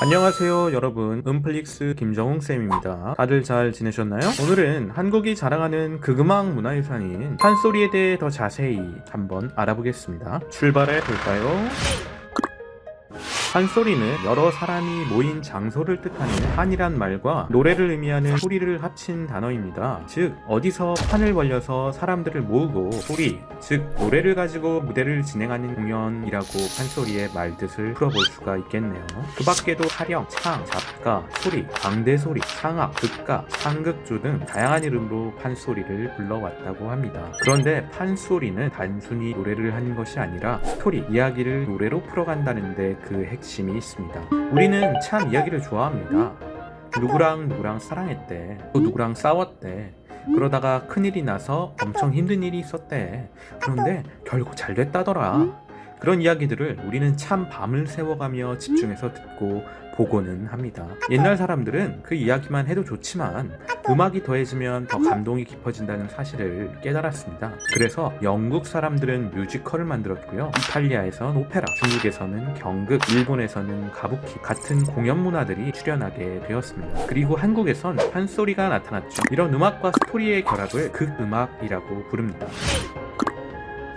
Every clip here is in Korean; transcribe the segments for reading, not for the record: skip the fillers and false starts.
안녕하세요 여러분, 음플릭스 김정웅쌤입니다. 다들 잘 지내셨나요? 오늘은 한국이 자랑하는 극음악 문화유산인 판소리에 대해 더 자세히 한번 알아보겠습니다. 출발해 볼까요? 판소리는 여러 사람이 모인 장소를 뜻하는 판이란 말과 노래를 의미하는 소리를 합친 단어입니다. 즉 어디서 판을 벌려서 사람들을 모으고 소리, 즉 노래를 가지고 무대를 진행하는 공연이라고 판소리의 말뜻을 풀어볼 수가 있겠네요. 그 밖에도 타령, 창, 잡가, 소리, 광대소리, 상악, 극가, 상극조 등 다양한 이름으로 판소리를 불러왔다고 합니다. 그런데 판소리는 단순히 노래를 하는 것이 아니라 스토리, 이야기를 노래로 풀어간다는데 그 핵심이 있습니다. 우리는 참 이야기를 좋아합니다. 누구랑 사랑했대, 또 누구랑 싸웠대, 그러다가 큰일이 나서 엄청 힘든 일이 있었대, 그런데 결국 잘 됐다더라. 그런 이야기들을 우리는 참 밤을 새워가며 집중해서 듣고 보고는 합니다. 옛날 사람들은 그 이야기만 해도 좋지만 음악이 더해지면 더 감동이 깊어진다는 사실을 깨달았습니다. 그래서 영국 사람들은 뮤지컬을 만들었고요. 이탈리아에선 오페라, 중국에서는 경극, 일본에서는 가부키 같은 공연 문화들이 출현하게 되었습니다. 그리고 한국에선 판소리가 나타났죠. 이런 음악과 스토리의 결합을 극음악이라고 부릅니다.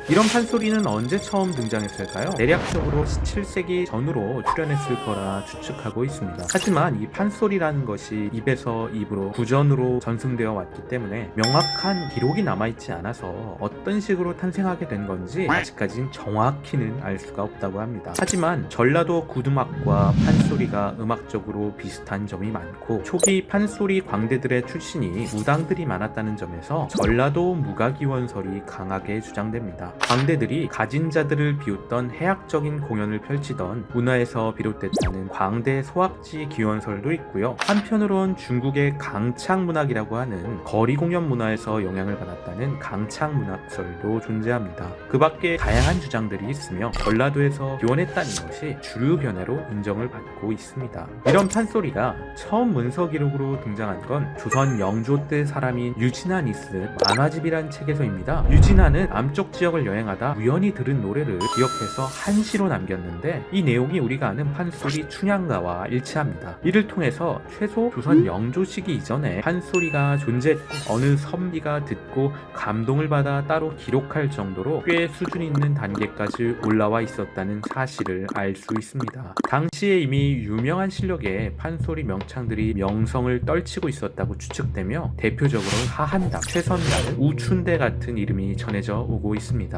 이런 판소리는 언제 처음 등장했을까요? 대략적으로 17세기 전후로 출현했을 거라 추측하고 있습니다. 하지만 이 판소리라는 것이 입에서 입으로 구전으로 전승되어 왔기 때문에 명확한 기록이 남아있지 않아서 어떤 식으로 탄생하게 된 건지 아직까진 정확히는 알 수가 없다고 합니다. 하지만 전라도 구두막과 판소리가 음악적으로 비슷한 점이 많고 초기 판소리 광대들의 출신이 무당들이 많았다는 점에서 전라도 무가기원설이 강하게 주장됩니다. 광대들이 가진 자들을 비웃던 해학적인 공연을 펼치던 문화에서 비롯됐다는 광대 소학지 기원설도 있고요. 한편으론 중국의 강창문학이라고 하는 거리 공연 문화에서 영향을 받았다는 강창문학설도 존재합니다. 그 밖에 다양한 주장들이 있으며 전라도에서 기원했다는 것이 주류 견해로 인정을 받고 있습니다. 이런 판소리가 처음 문서 기록으로 등장한 건 조선 영조 때 사람인 유진한이 쓴 만화집이란 책에서입니다. 유진한은 남쪽 지역을 여행하다 우연히 들은 노래를 기억해서 한시로 남겼는데 이 내용이 우리가 아는 판소리 춘향가와 일치합니다. 이를 통해서 최소 조선 영조 시기 이전에 판소리가 존재했고 어느 선비가 듣고 감동을 받아 따로 기록할 정도로 꽤 수준 있는 단계까지 올라와 있었다는 사실을 알 수 있습니다. 당시에 이미 유명한 실력의 판소리 명창들이 명성을 떨치고 있었다고 추측되며 대표적으로 하한당, 최선달, 우춘대 같은 이름이 전해져 오고 있습니다.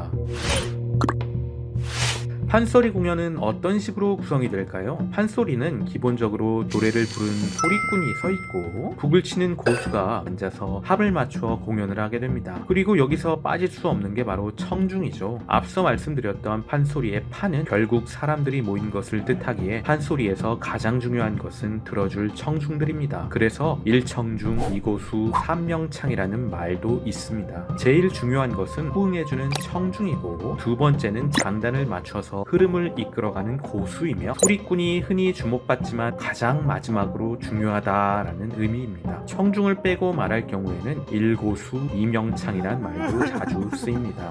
판소리 공연은 어떤 식으로 구성이 될까요? 판소리는 기본적으로 노래를 부른 소리꾼이 서 있고 북을 치는 고수가 앉아서 합을 맞춰 공연을 하게 됩니다. 그리고 여기서 빠질 수 없는 게 바로 청중이죠. 앞서 말씀드렸던 판소리의 판은 결국 사람들이 모인 것을 뜻하기에 판소리에서 가장 중요한 것은 들어줄 청중들입니다. 그래서 1청중, 2고수, 3명창이라는 말도 있습니다. 제일 중요한 것은 호응해주는 청중이고 두 번째는 장단을 맞춰서 흐름을 이끌어가는 고수이며 소리꾼이 흔히 주목받지만 가장 마지막으로 중요하다라는 의미입니다. 청중을 빼고 말할 경우에는 1고수, 2명창이란 말도 자주 쓰입니다.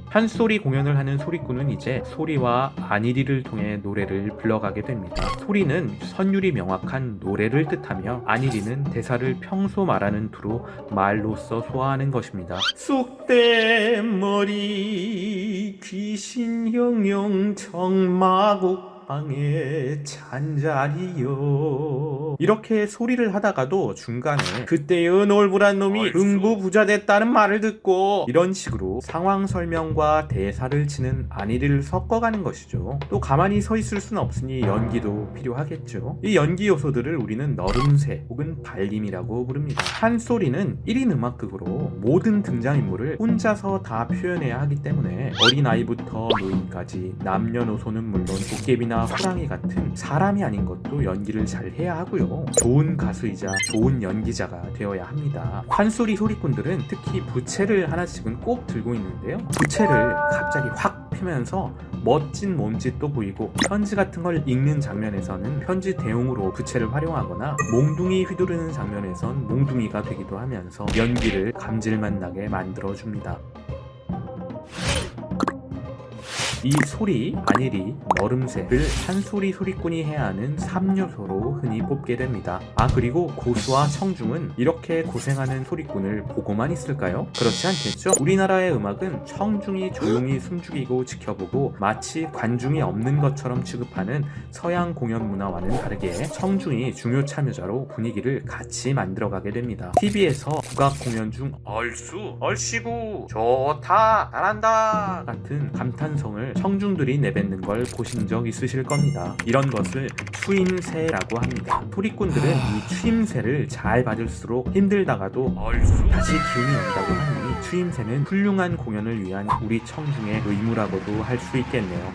판소리 공연을 하는 소리꾼은 이제 소리와 안일이를 통해 노래를 불러가게 됩니다. 소리는 선율이 명확한 노래를 뜻하며 안일이는 대사를 평소 말하는 투로 말로써 소화하는 것입니다. 쑥대머리 귀신 영영 청마곡 방에 잔자리요. 이렇게 소리를 하다가도 중간에 그때의 놀부란 놈이 흥부부자 됐다는 말을 듣고 이런 식으로 상황 설명과 대사를 치는 안일이를 섞어가는 것이죠. 또 가만히 서 있을 수는 없으니 연기도 필요하겠죠. 이 연기 요소들을 우리는 너름새 혹은 발림이라고 부릅니다. 판소리는 1인 음악극으로 모든 등장인물을 혼자서 다 표현해야 하기 때문에 어린아이부터 노인까지 남녀노소는 물론 도깨비나 호랑이 같은 사람이 아닌 것도 연기를 잘 해야 하고요. 좋은 가수이자 좋은 연기자가 되어야 합니다. 판소리 소리꾼들은 특히 부채를 하나씩은 꼭 들고 있는데요. 부채를 갑자기 확 펴면서 멋진 몸짓도 보이고 편지 같은 걸 읽는 장면에서는 편지 대용으로 부채를 활용하거나 몽둥이 휘두르는 장면에선 몽둥이가 되기도 하면서 연기를 감질만 나게 만들어줍니다. 이 소리, 안일이, 멀음새를 판소리 소리꾼이 해야 하는 3요소로 흔히 뽑게 됩니다. 그리고 고수와 청중은 이렇게 고생하는 소리꾼을 보고만 있을까요? 그렇지 않겠죠? 우리나라의 음악은 청중이 조용히 숨죽이고 지켜보고 마치 관중이 없는 것처럼 취급하는 서양 공연 문화와는 다르게 청중이 중요 참여자로 분위기를 같이 만들어가게 됩니다. TV에서 국악 공연 중 얼씨구 좋다 잘한다 같은 감탄성을 청중들이 내뱉는 걸 보신 적 있으실 겁니다. 이런 것을 추임새라고 합니다. 소리꾼들은 이 추임새를 잘 받을수록 힘들다가도 다시 기운이 난다고 하니 추임새는 훌륭한 공연을 위한 우리 청중의 의무라고도 할 수 있겠네요.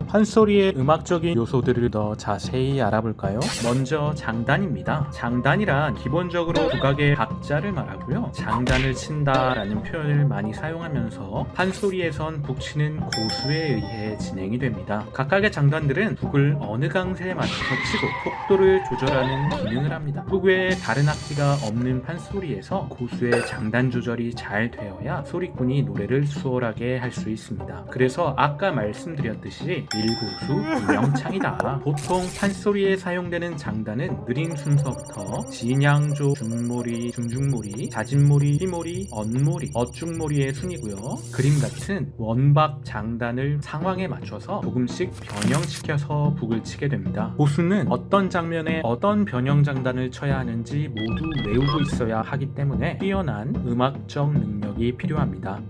판소리의 음악적인 요소들을 더 자세히 알아볼까요? 먼저 장단입니다. 장단이란 기본적으로 국악의 박자를 말하고요. 장단을 친다라는 표현을 많이 사용하면서 판소리에선 북치는 고수에 의해 진행이 됩니다. 각각의 장단들은 북을 어느 강세에 맞춰서 치고 속도를 조절하는 기능을 합니다. 북 외에 다른 악기가 없는 판소리에서 고수의 장단 조절이 잘 되어야 소리꾼이 노래를 수월하게 할 수 있습니다. 그래서 아까 말씀드렸듯이 1고수 2명창이다. 보통 판소리에 사용되는 장단은 느린 순서부터 진양조, 중모리, 중중모리, 자진모리, 희모리, 언모리, 어중모리의 순이고요. 그림 같은 원박 장단을 상황에 맞춰서 조금씩 변형시켜서 북을 치게 됩니다. 고수는 어떤 장면에 어떤 변형 장단을 쳐야 하는지 모두 외우고 있어야 하기 때문에 뛰어난 음악적 능력이 필요합니다.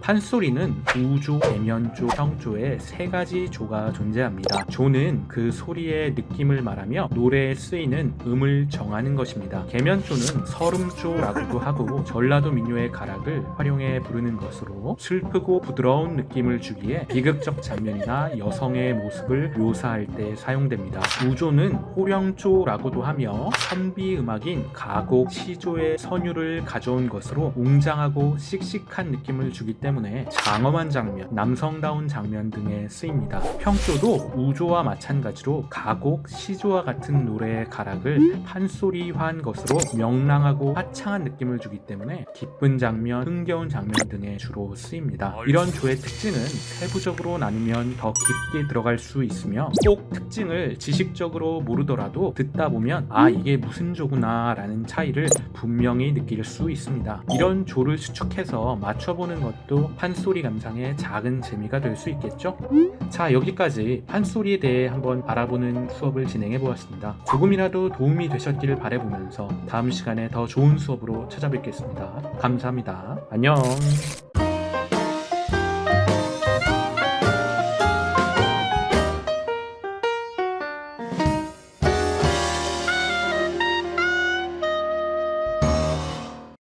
판소리는 우조, 계면조, 평조의 세 가지 조가 존재합니다. 조는 그 소리의 느낌을 말하며 노래에 쓰이는 음을 정하는 것입니다. 계면조는 설음조라고도 하고 전라도 민요의 가락을 활용해 부르는 것으로 슬프고 부드러운 느낌을 주기에 비극적 장면이나 여성의 모습을 묘사할 때 사용됩니다. 우조는 호령조라고도 하며 선비 음악인 가곡, 시조의 선율을 가져온 것으로 웅장하고 씩씩한 느낌을 주기 때문에 장엄한 장면, 남성다운 장면 등에 쓰입니다. 평조도 우조와 마찬가지로 가곡, 시조와 같은 노래의 가락을 판소리화한 것으로 명랑하고 화창한 느낌을 주기 때문에 기쁜 장면, 흥겨운 장면 등에 주로 쓰입니다. 이런 조의 특징은 세부적으로 나누면 더 깊게 들어갈 수 있으며 꼭 특징을 지식적으로 모르더라도 듣다 보면 이게 무슨 조구나 라는 차이를 분명히 느낄 수 있습니다. 이런 조를 수축해서 맞춰보는 것도 판소리 감상의 작은 재미가 될 수 있겠죠? 자, 여기까지 판소리에 대해 한번 알아보는 수업을 진행해 보았습니다. 조금이라도 도움이 되셨기를 바라보면서 다음 시간에 더 좋은 수업으로 찾아뵙겠습니다. 감사합니다. 안녕.